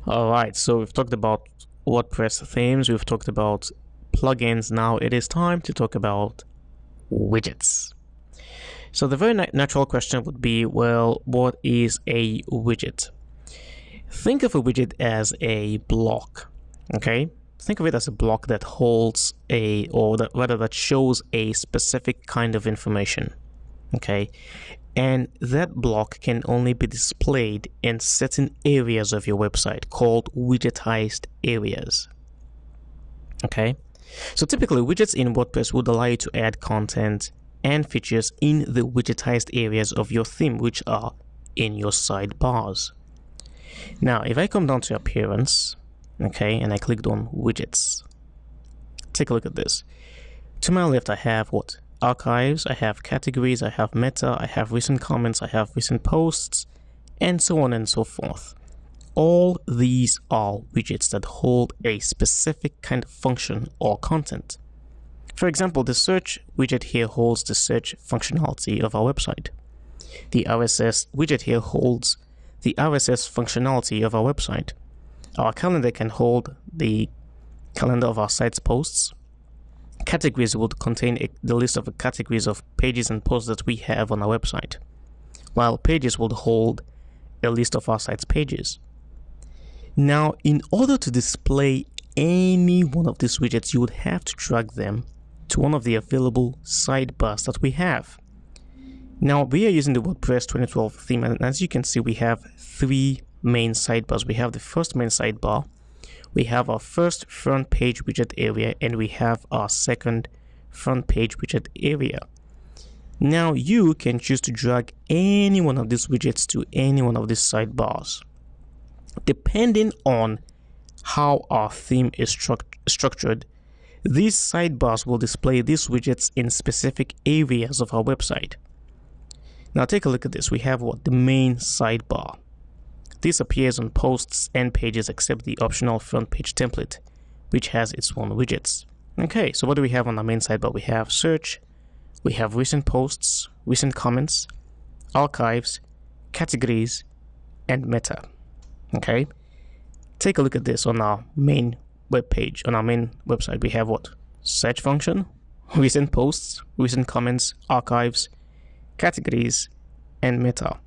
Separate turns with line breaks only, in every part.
All right, so we've talked about WordPress themes, we've talked about plugins. Now it is time to talk about widgets. So the very natural question would be, well, what is a widget? Think of a widget as a block, okay? Think of it as a block that holds that shows a specific kind of information, okay? And that block can only be displayed in certain areas of your website called widgetized areas. Okay, so typically widgets in WordPress would allow you to add content and features in the widgetized areas of your theme, which are in your sidebars. Now, if I come down to appearance, okay, and I clicked on widgets, take a look at this. To my left, I have what? Archives, I have categories, I have meta, I have recent comments, I have recent posts, and so on and so forth. All these are widgets that hold a specific kind of function or content. For example, the search widget here holds the search functionality of our website. The RSS widget here holds the RSS functionality of our website. Our calendar can hold the calendar of our site's posts. Categories would contain the list of the categories of pages and posts that we have on our website, while pages would hold a list of our site's pages. Now, in order to display any one of these widgets, you would have to drag them to one of the available sidebars that we have. Now, we are using the WordPress 2012 theme, and as you can see, we have three main sidebars. We have the first main sidebar, we have our first front page widget area, and we have our second front page widget area. Now you can choose to drag any one of these widgets to any one of these sidebars. Depending on how our theme is structured, these sidebars will display these widgets in specific areas of our website. Now take a look at this. We have what? The main sidebar. This appears on posts and pages except the optional front page template, which has its own widgets. Okay, so what do we have on our main sidebar? We have search, we have recent posts, recent comments, archives, categories, and meta. Okay, take a look at this on our main web page. On our main website, we have what? Search function, recent posts, recent comments, archives, categories, and meta.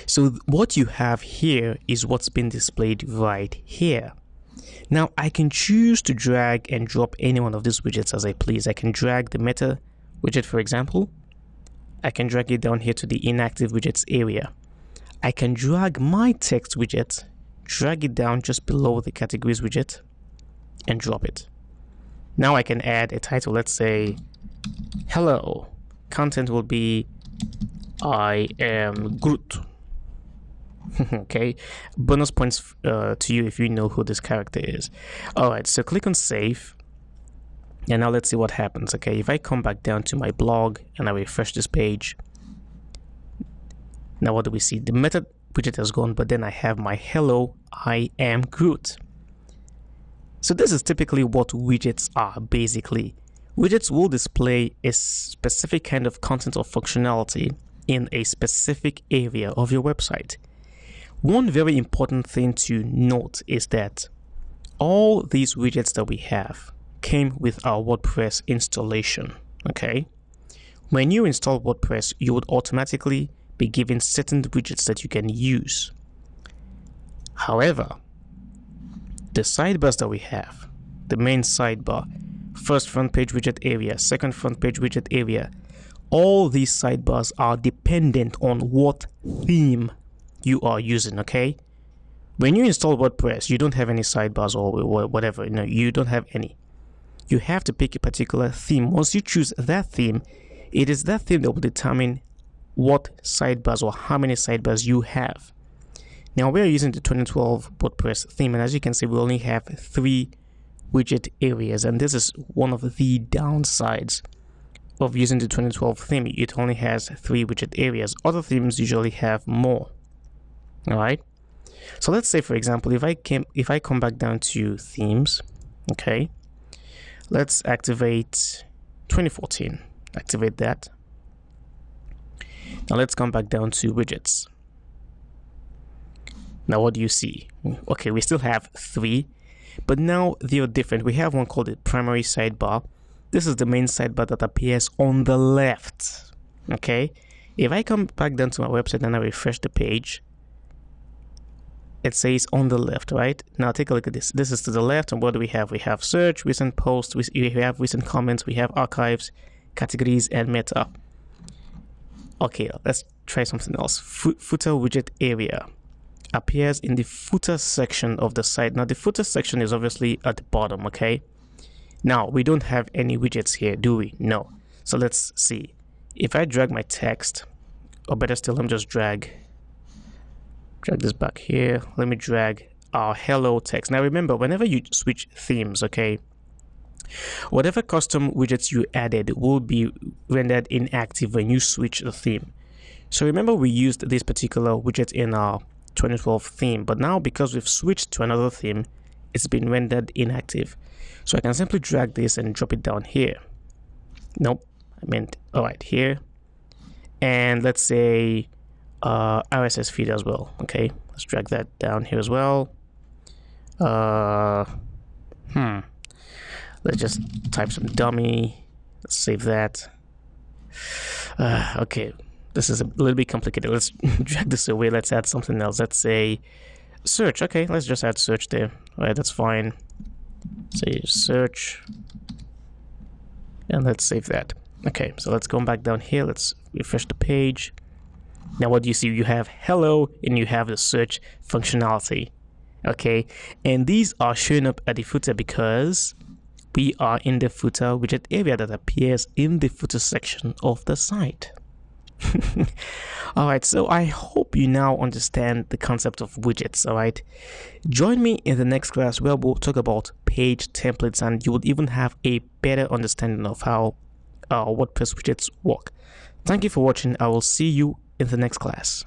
So what you have here is what's been displayed right here. Now I can choose to drag and drop any one of these widgets as I please. I can drag the meta widget, for example. I can drag it down here to the inactive widgets area. I can drag my text widget, drag it down just below the categories widget, and drop it. Now I can add a title. Let's say, hello. Content will be, I am Groot. Okay, bonus points to you if you know who this character is. Alright, so click on save, and now let's see what happens. Okay, if I come back down to my blog and I refresh this page, now what do we see? The meta widget has gone, but then I have my hello, I am Groot. So this is typically what widgets are basically. Widgets will display a specific kind of content or functionality in a specific area of your website. One very important thing to note is that all these widgets that we have came with our WordPress installation. Okay, when you install WordPress, you would automatically be given certain widgets that you can use. However, the sidebars that we have, the main sidebar, first front page widget area, second front page widget area, all these sidebars are dependent on what theme you are using. Okay, when you install WordPress, you don't have any sidebars or whatever. You don't have any. You have to pick a particular theme. Once you choose that theme, it is that theme that will determine what sidebars or how many sidebars you have. Now we are using the 2012 WordPress theme, and as you can see, we only have 3 widget areas, and this is one of the downsides of using the 2012 theme. It only has 3 widget areas. Other themes usually have more. All right, so let's say, for example, if I come back down to themes, okay, let's activate 2014. Activate that. Now let's come back down to widgets. Now what do you see? Okay, we still have 3, but now they are different. We have one called the primary sidebar. This is the main sidebar that appears on the left. Okay, if I come back down to my website and I refresh the page, it says on the left, right? Now take a look at this. This is to the left, and what do we have? We have search, recent posts, we have recent comments, we have archives, categories, and meta. Okay, let's try something else. Footer widget area appears in the footer section of the site. Now the footer section is obviously at the bottom, okay? Now we don't have any widgets here, do we? No. So let's see. If I drag my text, or better still, let me just drag this back here. Let me drag our hello text. Now remember, whenever you switch themes, okay, whatever custom widgets you added will be rendered inactive when you switch the theme. So remember, we used this particular widget in our 2012 theme, but now because we've switched to another theme, it's been rendered inactive. So I can simply drag this and drop it down here. Nope, I meant right here. And let's say RSS feed as well. Okay, let's drag that down here as well. Let's just type some dummy. Let's save that. Okay, this is a little bit complicated. Let's drag this away. Let's add something else. Let's say search. Okay, let's just add search there. All right, that's fine. Say search, and let's save that. Okay, so let's go back down here. Let's refresh the page. Now what do you see? You have hello and you have the search functionality. Okay, and these are showing up at the footer because we are in the footer widget area that appears in the footer section of the site. Alright, so I hope you now understand the concept of widgets. Alright, join me in the next class where we'll talk about page templates, and you will even have a better understanding of how WordPress widgets work. Thank you for watching. I will see you in the next class.